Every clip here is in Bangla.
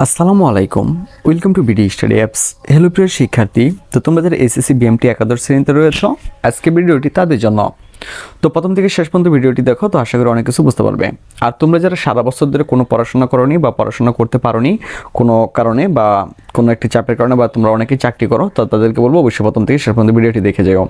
আসসালামু আলাইকুম, welcome to BD study apps. Hello প্রিয় শিক্ষার্থী, তো তোমরা যারা এসএসসি বিএমটি একাদশ শ্রেণীতে রয়েছো, আজকে ভিডিওটি তাদের জন্য। তো প্রথম থেকে শেষ পর্যন্ত ভিডিওটি দেখো, তো আশা করি অনেক কিছু বুঝতে পারবে। আর তোমরা যারা সারা বছর ধরে কোনো পড়াশোনা করোনি বা পড়াশোনা করতে পারোনি কোনো কারণে বা কোনো একটি চাপের কারণে, বা তোমরা অনেকেই চাকরি করো, তো তাদেরকে বলবো অবশ্যই প্রথম থেকে শেষ পর্যন্ত ভিডিওটি দেখে যাও।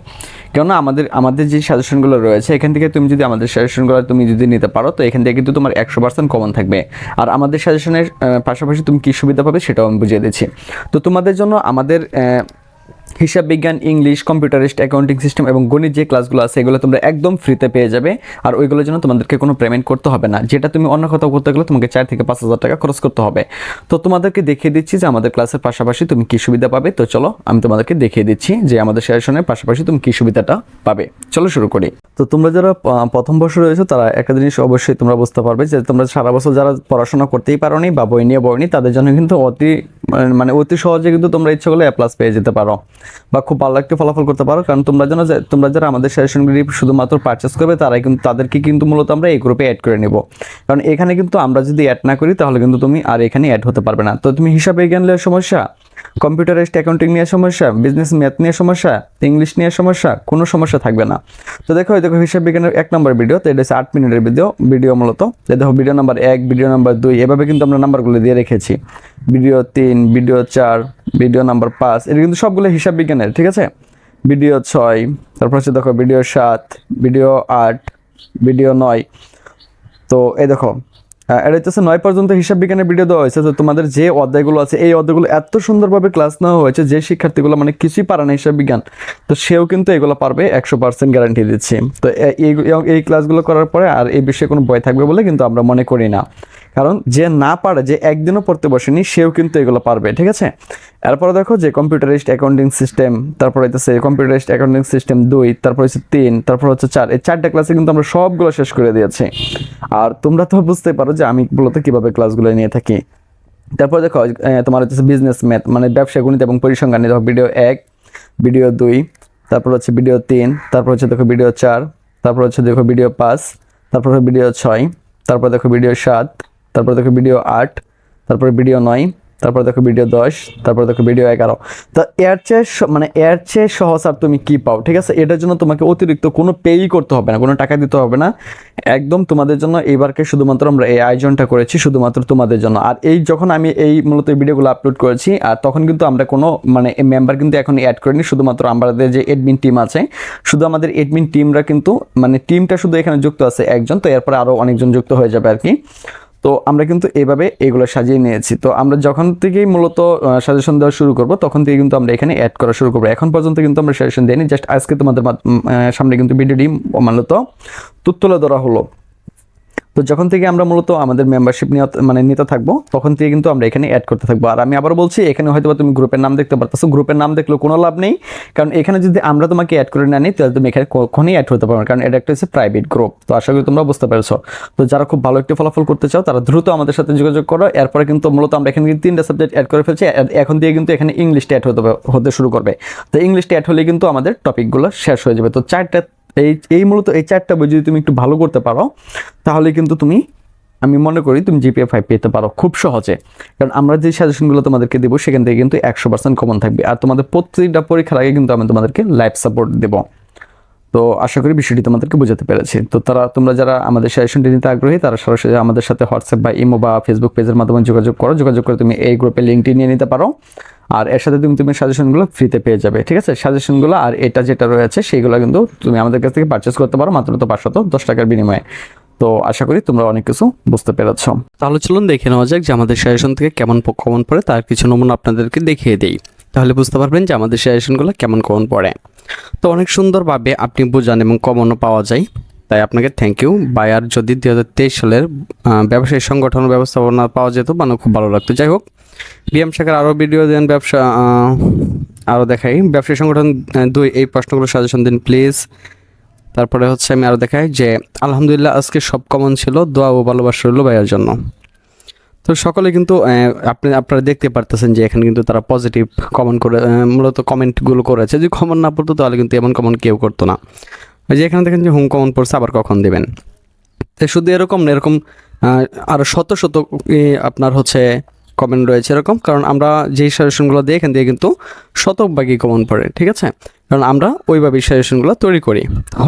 কেননা আমাদের যে সাজেশনগুলো রয়েছে, এখান থেকে তুমি যদি আমাদের সাজেশনগুলো তুমি যদি নিতে পারো, তো এখান থেকে কিন্তু তোমার 100% কমন থাকবে। আর আমাদের সাজেশনের পাশাপাশি তুমি কী সুবিধা পাবে সেটাও আমি বুঝিয়ে দিচ্ছি। তো তোমাদের জন্য আমাদের হিসাব বিজ্ঞান, ইংলিশ, কম্পিউটারিস্ট, অ্যাকাউন্টিং সিস্টেম এবং গণিত যে ক্লাসগুলো আছে, এগুলো তোমরা একদম ফ্রিতে পেয়ে যাবে। আর ওইগুলোর জন্য তোমাদেরকে কোনো পেমেন্ট করতে হবে না, যেটা তুমি অন্য কোথাও করতে গেলে তোমাকে 4 থেকে 5 হাজার টাকা খরচ করতে হবে। তো তোমাদেরকে দেখিয়ে দিচ্ছি যে আমাদের ক্লাসের পাশাপাশি তুমি কী সুবিধা পাবে। তো চলো আমি তোমাদেরকে দেখিয়ে দিচ্ছি যে আমাদের সেশনের পাশাপাশি তুমি কী সুবিধাটা পাবে। চলো শুরু করি। তো তোমরা যারা প্রথম বর্ষ রয়েছে, তারা একটা জিনিস অবশ্যই তোমরা বুঝতে পারবে যে তোমরা সারা বছর যারা পড়াশোনা করতেই পারোনি বা বই নিয়ে পড়নি, তাদের জন্য কিন্তু অতি সহজে কিন্তু তোমরা ইচ্ছে করলে A+ পেয়ে যেতে পারো বা খুব ভালো একটা ফলাফল করতে পারো। কারণ তোমরা যারা আমাদের সেশনগুলি শুধুমাত্র পারচেস করবে, তাদেরকে কিন্তু মূলত আমরা এই গ্রুপে অ্যাড করে নেব। কারণ এখানে কিন্তু আমরা যদি অ্যাড না করি, তাহলে কিন্তু তুমি আর এখানে অ্যাড হতে পারবে না। তো তুমি হিসাব বিজ্ঞান নিয়ে সমস্যা, কম্পিউটারাইজড অ্যাকাউন্টিং নিয়ে সমস্যা, বিজনেস ম্যাথ নিয়ে সমস্যা, ইংলিশ নিয়ে সমস্যা, কোনো সমস্যা থাকবে না। তো দেখো হিসাব বিজ্ঞানের 1 নম্বর ভিডিও, তো এটা হচ্ছে 8 মিনিটের ভিডিও মূলত। দেখো ভিডিও নাম্বার 1, ভিডিও নাম্বার 2, এভাবে কিন্তু আমরা নাম্বারগুলো দিয়ে রেখেছি। ভিডিও 3, ভিডিও 4, ভিডিও নাম্বার 5, এটা কিন্তু সবগুলো হিসাব বিজ্ঞানের, ঠিক আছে। ভিডিও 6, তারপর হচ্ছে দেখো ভিডিও 7, ভিডিও 8, ভিডিও 9। তো এই দেখো এটা হচ্ছে 9 পর্যন্ত হিসাব বিজ্ঞানের ভিডিও দেওয়া হয়েছে। তো তোমাদের যে অধ্যায়গুলো আছে, এই অধ্যায়গুলো এত সুন্দরভাবে ক্লাস নেওয়া হয়েছে, যে শিক্ষার্থীগুলো মানে কিছুই পারে না হিসাব বিজ্ঞান, তো সেও কিন্তু এগুলো পারবে, 100% গ্যারান্টি দিচ্ছি। তো এই ক্লাসগুলো করার পরে আর এই বিষয়ে কোনো ভয় থাকবে বলে কিন্তু আমরা মনে করি না। কারণ যে না পারে, যে একদিনও পড়তে বসেনি, সেও কিন্তু এগুলো পারবে, ঠিক আছে। এরপরে দেখো যে কম্পিউটারাইজড অ্যাকাউন্টিং সিস্টেম, তারপর হচ্ছে কম্পিউটারাইজড অ্যাকাউন্টিং সিস্টেম 2, তারপর হচ্ছে 3, তারপর হচ্ছে 4, এই 4টা ক্লাসে কিন্তু আমরা সবগুলো শেষ করে দিয়েছি। আর তোমরা তো বুঝতে পারো যে আমি মূলত কিভাবে ক্লাসগুলো নিয়ে থাকি। তারপর দেখো তোমার হচ্ছে বিজনেস ম্যাথ, মানে ব্যবসা গণিত এবং পরিসংখ্যান নিয়ে দেখো ভিডিও 1, ভিডিও 2, তারপর হচ্ছে ভিডিও 3, তারপর হচ্ছে দেখো ভিডিও 4, তারপর হচ্ছে দেখো ভিডিও 5, তারপর ভিডিও 6, তারপর দেখো ভিডিও 7, তারপর দেখো ভিডিও 8, তারপর ভিডিও 9, তারপর দেখো ভিডিও 10, তারপর দেখো ভিডিও 11। তো এর চেয়ে সহজ আর তুমি কি পাও, ঠিক আছে। এটার জন্য তোমাকে অতিরিক্ত কোনো পেই করতে হবে না, কোনো টাকা দিতে হবে না। একদম তোমাদের জন্য এইবারকে শুধুমাত্র আমরা এই আয়োজনটা করেছি শুধুমাত্র তোমাদের জন্য। আর যখন আমি মূলত এই ভিডিওগুলো আপলোড করেছি, আর তখন কিন্তু আমরা কোনো মেম্বার কিন্তু এখন অ্যাড করিনি। শুধুমাত্র আমাদের যে এডমিন টিম আছে, শুধু আমাদের এডমিন টিমরা কিন্তু টিমটা শুধু এখানে যুক্ত আছে একজন, তো এরপরে আরও অনেকজন যুক্ত হয়ে যাবে আর কি। তো আমরা কিন্তু এইভাবে এগুলো সাজিয়ে নিয়েছি। তো আমরা যখন থেকেই মূলত সাজেশন দেওয়া শুরু করব, তখন থেকে কিন্তু আমরা এখানে অ্যাড করা শুরু করবো। এখন পর্যন্ত কিন্তু আমরা সাজেশন দিইনি, জাস্ট আজকে তোমাদের সামনে কিন্তু ভিডিওটি মূলত তুলে ধরা হলো। তো যখন থেকে আমরা মূলত আমাদের মেম্বারশিপ নিতে থাকবো, তখন থেকে কিন্তু আমরা এখানে অ্যাড করতে থাকবো। আর আমি আবার বলছি, এখানে হয়তো তুমি গ্রুপের নাম দেখতে পারতেছো, গ্রুপের নাম দেখলেও কোনো লাভ নেই। কারণ এখানে যদি আমরা তোমাকে অ্যাড করে না নিই, তাহলে তুমি এখানে কখনোই অ্যাড হতে পারবে না, কারণ এটা একটা হচ্ছে প্রাইভেট গ্রুপ। তো আশা করি তোমরা বুঝতে পেরেছো। তো যারা খুব ভালো একটি ফলাফল করতে চাও, তারা দ্রুত আমাদের সাথে যোগাযোগ করো। এরপরে কিন্তু মূলত আমরা এখানে 3টা সাবজেক্ট অ্যাড করে ফেলছি। এখন দিয়ে কিন্তু এখানে ইংলিশটা অ্যাড হতে শুরু করবে। তো ইংলিশটা অ্যাড হলে কিন্তু আমাদের টপিকগুলো শেষ হয়ে যাবে। তো মূলত এই 4টা বই যদি তুমি একটু ভালো করতে পারো, তাহলে কিন্তু আমি মনে করি তুমি জিপিএ 5 পেতে পারো খুব সহজে। কারণ আমরা যে সাজেশনগুলো তোমাদেরকে দেবো, সেখান থেকে কিন্তু 100% কমন থাকবে। আর তোমাদের প্রত্যেকটা পরীক্ষার আগে কিন্তু আমি তোমাদেরকে লাইভ সাপোর্ট দেবো। তো আশা করি বিষয়টি তোমাদেরকে বোঝাতে পেরেছি। তো তোমরা যারা আমাদের সাজেশনটি নিতে আগ্রহী, তারা সরাসরি আমাদের সাথে হোয়াটসঅ্যাপ বা ইমো বা ফেসবুক পেজের মাধ্যমে যোগাযোগ করে তুমি এই গ্রুপের লিঙ্কটি নিয়ে নিতে পারো। আর এর সাথে তুমি সাজেশনগুলো ফ্রিতে পেয়ে যাবে, ঠিক আছে। সাজেশনগুলো আর এটা যেটা রয়েছে, সেইগুলো কিন্তু তুমি আমাদের কাছ থেকে পারচেস করতে পারো মাত্র 510 টাকার বিনিময়ে। তো আশা করি তোমরা অনেক কিছু বুঝতে পেরেছো। তাহলে চলুন দেখে নেওয়া যাক যে আমাদের সাজেশন থেকে কেমন কমন পড়ে, তার কিছু নমুনা আপনাদেরকে দেখিয়ে দেই। তাহলে বুঝতে পারবেন যে আমাদের সাজেশনগুলো কেমন কমন পড়ে। তো অনেক সুন্দরভাবে আপনি বোঝান এবং কমনও পাওয়া যায়, তাই আপনাকে থ্যাংক ইউ। বায়ার যদি 2023 সালের ব্যবসায়ী সংগঠন ব্যবস্থাপনা পাওয়া যেত, মানে খুব ভালো লাগতো। যাই হোক, বিএম শাখার আরও ভিডিও দেন, আরও দেখাই ব্যবসায়ী সংগঠন 2 এই প্রশ্নগুলো সাজেশন দিন প্লিজ। তারপরে হচ্ছে আমি আরও দেখাই যে আলহামদুলিল্লাহ আজকে সব কমন ছিল, দোয়া ও ভালোবাসা রইল ভাইয়ার জন্য। তো সকলে কিন্তু আপনারা দেখতে পারতেছেন যে এখানে কিন্তু তারা পজিটিভ কমেন্ট করে মূলত কমেন্টগুলো করেছে। যদি কমন না পড়তো, তাহলে কিন্তু এমন কমন কেউ করতো না। ওই যে এখানে দেখেন যে হোম কমন পড়ছে, আবার কখন দেবেন। তো শুধু এরকম আরও শত আপনার হচ্ছে কমেন্ট রয়েছে এরকম, কারণ আমরা যেই সাজেশনগুলো দিই এখান থেকে কিন্তু শতভাগই কমন পড়ে, ঠিক আছে, কারণ আমরা ওইভাবেই সাজেশনগুলো তৈরি করি।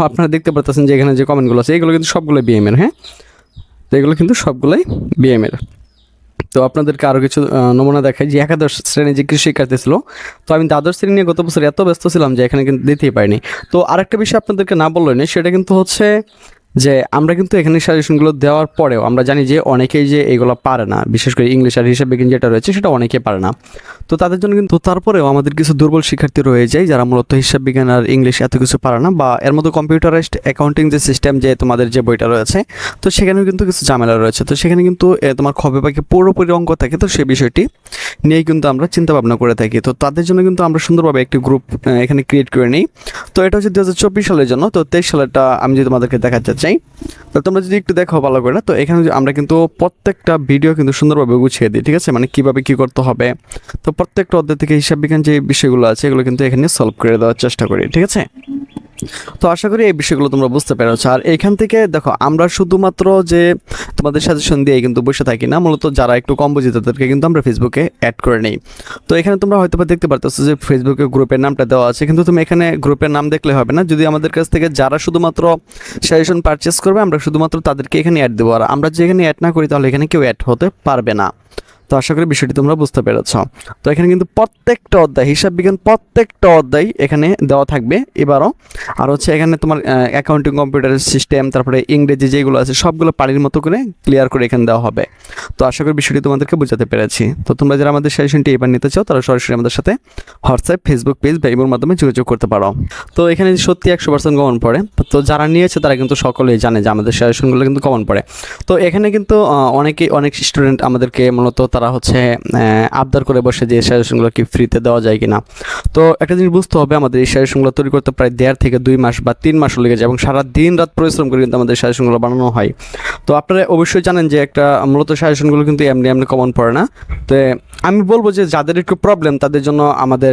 আপনারা দেখতে পারতেছেন যে এখানে যে কমেন্টগুলো আছে এগুলো কিন্তু সবগুলো বিএমের, হ্যাঁ, তো এগুলো কিন্তু সবগুলোই বিএমের। তো আপনাদেরকে আরও কিছু নমুনা দেখাই যে একাদশ শ্রেণী যে কৃষি শিক্ষার্থী ছিল, তো আমি দ্বাদশ শ্রেণী নিয়ে গত বছর এত ব্যস্ত ছিলাম যে এখানে কিন্তু দিতেই পারিনি। তো আরেকটা বিষয় আপনাদেরকে না বললেই না, সেটা কিন্তু হচ্ছে যে আমরা কিন্তু এখানে সাজেশনগুলো দেওয়ার পরেও আমরা জানি যে অনেকেই যে এগুলো পারে না, বিশেষ করে ইংলিশ আর হিসাব বিজ্ঞান যেটা রয়েছে সেটা অনেকে পারে না। তো তাদের জন্য কিন্তু তারপরেও আমাদের কিছু দুর্বল শিক্ষার্থী রয়ে যায় যারা মূলত হিসাব বিজ্ঞান আর ইংলিশ এত কিছু পারে না, বা এর মতো কম্পিউটারাইজড অ্যাকাউন্টিং যে সিস্টেম যে তোমাদের যে বইটা রয়েছে, তো সেখানেও কিন্তু কিছু ঝামেলা রয়েছে। তো সেখানে কিন্তু তোমার খবে পাখি পুরোপুরি অঙ্ক থাকে, তো সেই বিষয়টি নিয়েই কিন্তু আমরা চিন্তা ভাবনা করে থাকি। তো তাদের জন্য কিন্তু আমরা সুন্দরভাবে একটি গ্রুপ এখানে ক্রিয়েট করে নিই। তো এটা হচ্ছে 2024 সালের জন্য। তো 23 সালেরটা আমি যদি তোমাদেরকে দেখাতে চাই, তো তোমরা যদি একটু দেখো ভালো করে, তো এখানে আমরা কিন্তু প্রত্যেকটা ভিডিও কিন্তু সুন্দরভাবে গুছিয়ে দিই, ঠিক আছে, মানে কীভাবে কী করতে হবে। তো প্রত্যেকটা অধ্যায় থেকে হিসাব বিজ্ঞান যে বিষয়গুলো আছে এগুলো কিন্তু এখানে সলভ করে দেওয়ার চেষ্টা করি, ঠিক আছে। তো আশা করি এই বিষয়গুলো তোমরা বুঝতে পেরেছো। আর এখান থেকে দেখো আমরা শুধুমাত্র যে তোমাদের সাজেশন দিয়ে কিন্তু বসে থাকি না, মূলত যারা একটু কম বুঝে তাদেরকে কিন্তু আমরা ফেসবুকে অ্যাড করে নিই। তো এখানে তোমরা হয়তো দেখতে পারতেছো যে ফেসবুকে গ্রুপের নামটা দেওয়া আছে, কিন্তু তুমি এখানে গ্রুপের নাম দেখলে হবে না। যদি আমাদের কাছ থেকে যারা শুধুমাত্র সাজেশন পারচেস করবে আমরা শুধুমাত্র তাদেরকে এখানে অ্যাড দেবো, আর আমরা যে এখানে অ্যাড না করি তাহলে এখানে কেউ অ্যাড হতে পারবে না। তো আশা করি বিষয়টি তোমরা বুঝতে পেরেছ। তো এখানে কিন্তু প্রত্যেকটা অধ্যায় হিসাব বিজ্ঞান প্রত্যেকটা অধ্যায় এখানে দেওয়া থাকবে এবারও। আর হচ্ছে এখানে তোমার অ্যাকাউন্টিং কম্পিউটার সিস্টেম, তারপরে ইংরেজি যেগুলো আছে সবগুলো পানির মতো করে ক্লিয়ার করে এখানে দেওয়া হবে। তো আশা করি বিষয়টি তোমাদেরকে বোঝাতে পেরেছি। তো তোমরা যারা আমাদের সাজেশনটি এবার নিতে চাও তারা সরাসরি আমাদের সাথে হোয়াটসঅ্যাপ, ফেসবুক পেজ বা ইমোর মাধ্যমে যোগাযোগ করতে পারো। তো এখানে সত্যি 100% কমন পড়ে। তো যারা নিয়েছে তারা কিন্তু সকলেই জানে যে আমাদের সাজেশনগুলো কিন্তু কমন পড়ে। তো এখানে কিন্তু অনেক স্টুডেন্ট আমাদেরকে মূলত তারা হচ্ছে আবদার করে বসে যে সাজেশনগুলো কি ফ্রিতে দেওয়া যায় কিনা। তো একটা জিনিস বুঝতে হবে, আমাদের এই সাজেশনগুলো তৈরি করতে প্রায় 1.5 থেকে 2 মাস বা 3 মাসও লেগে যায় এবং সারা দিন রাত পরিশ্রম করে কিন্তু আমাদের সাজেশনগুলো বানানো হয়। তো আপনারা অবশ্যই জানেন যে একটা মূলত সাজেশনগুলো কিন্তু এমনি কমন পড়ে না। তো আমি বলবো যে যাদের একটু প্রবলেম তাদের জন্য আমাদের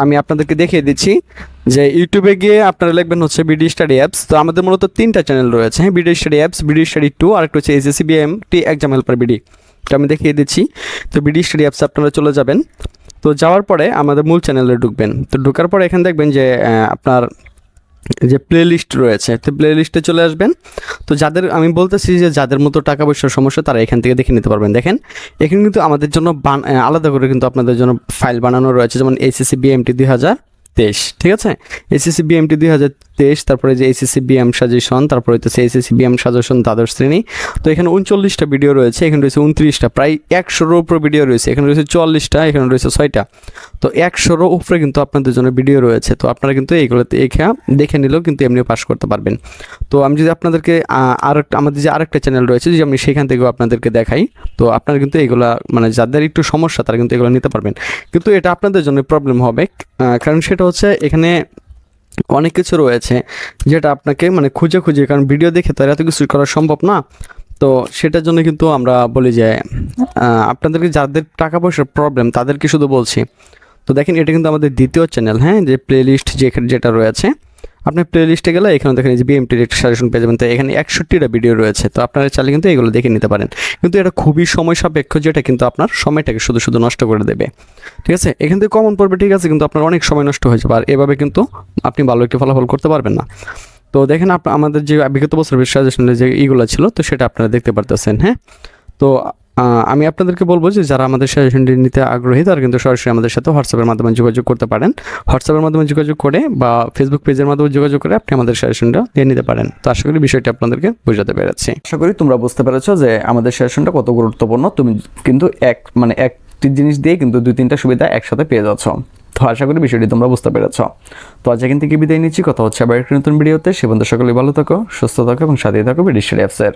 আমি আপনাদেরকে দেখিয়ে দিচ্ছি যে ইউটিউবে গিয়ে আপনারা লিখবেন হচ্ছে বিডি স্টাডি অ্যাপস। তো আমাদের মূলত 3টা চ্যানেল রয়েছে, হ্যাঁ, BD study apps, BD study 2 আর একটা হচ্ছে SSC BMT exam helper BD. তো আমি দেখিয়ে দিচ্ছি। তো বিডি স্টাডি অ্যাপস আপনারা চলে যাবেন। তো যাওয়ার পরে আমাদের মূল চ্যানেলে ঢুকবেন। তো ঢোকার পরে এখানে দেখবেন যে আপনার যে প্লে লিস্ট রয়েছে, তো প্লে লিস্টে চলে আসবেন। তো যাদের আমি বলতেছি যে যাদের মতো টাকা পয়সার সমস্যা তারা এখান থেকে দেখে নিতে পারবেন। দেখেন এখানে কিন্তু আমাদের জন্য আলাদা করে কিন্তু আপনাদের জন্য ফাইল বানানো রয়েছে, যেমন এসএসসি বিএমটি 2023, ঠিক আছে, এসএসসি বিএমটি 2023, তারপরে যে এসএসসি বিএম সাজেশন, তারপরে হচ্ছে এসএসসি বিএম সাজেশন দ্বাদশ শ্রেণী। তো এখানে 39টা ভিডিও রয়েছে, এখানে রয়েছে 29টা, প্রায় 100-এর উপরে ভিডিও রয়েছে, এখানে রয়েছে 44টা, এখানে রয়েছে 6টা। তো 100-এর উপরে কিন্তু আপনাদের জন্য ভিডিও রয়েছে। তো আপনারা কিন্তু এইগুলোতে দেখে নিলেও কিন্তু এমনি পাস করতে পারবেন। তো আমি যদি আপনাদেরকে আমাদের যে আরেকটা চ্যানেল রয়েছে যদি আমি সেখান থেকেও আপনাদেরকে দেখাই, তো আপনারা কিন্তু এগুলা মানে যাদের একটু সমস্যা তারা কিন্তু এগুলো নিতে পারবেন। কিন্তু এটা আপনাদের জন্য প্রবলেম হবে, কারণ সেটা হচ্ছে এখানে অনেক কিছু রয়েছে যেটা আপনাকে মানে খুঁজে কারণ ভিডিও দেখে তো এত কিছু করা সম্ভব না। তো সেটার জন্য কিন্তু আমরা বলি যে আপনাদেরকে যাদের টাকা পয়সার প্রবলেম তাদেরকে শুধু বলছি। তো দেখেন এটা কিন্তু আমাদের দ্বিতীয় চ্যানেল, হ্যাঁ, যে প্লে লিস্ট যেটা রয়েছে, আপনি প্লে লিস্টে গেলে এখানে দেখেন যে বিএমটির একটা সাজেশন পেয়ে যাবেন। তো এখানে 61টা ভিডিও রয়েছে, তো আপনারা চাইলে কিন্তু এগুলো দেখে নিতে পারেন। কিন্তু এটা খুবই সময় সাপেক্ষ, যেটা কিন্তু আপনার সময়টাকে শুধু নষ্ট করে দেবে, ঠিক আছে। এখান থেকে কমন পড়বে, ঠিক আছে, কিন্তু আপনার অনেক সময় নষ্ট হয়ে যাবে, আর এভাবে কিন্তু আপনি ভালো একটি ফলাফল করতে পারবেন না। তো দেখেন আমাদের যে বিগত বছরের সাজেশনের যে ইগুলো ছিল তো সেটা আপনারা দেখতে পারতেছেন, হ্যাঁ। তো আমি আপনাদেরকে বলবো যে যারা আমাদের সাজেশনটি নিতে আগ্রহী তারা কিন্তু সরাসরি আমাদের সাথে হোয়াটসঅ্যাপের মাধ্যমে যোগাযোগ করতে পারেন। হোয়াটসঅ্যাপের মাধ্যমে যোগাযোগ করে বা ফেসবুক পেজের মাধ্যমে যোগাযোগ করে আপনি আমাদের সাজেশনটা নিয়ে নিতে পারেন। তো আশা করি বিষয়টি আপনাদেরকে বোঝাতে পেরেছি। আশা করি তোমরা বুঝতে পেরেছো যে আমাদের সাজেশনটা কত গুরুত্বপূর্ণ। তুমি কিন্তু একটি জিনিস দিয়ে কিন্তু 2-3টা সুবিধা একসাথে পেয়ে যাচ্ছ। তো আশা করি বিষয়টি তোমরা বুঝতে পেরেছ। তো আজ এখান থেকে বিদায় নিচ্ছি, কথা হচ্ছে আবার একটা নতুন ভিডিওতে। সে পর্যন্ত সকলেই ভালো থাকো, সুস্থ থাকো এবং সাথে থাকো বিডি স্টাডি অ্যাপসের।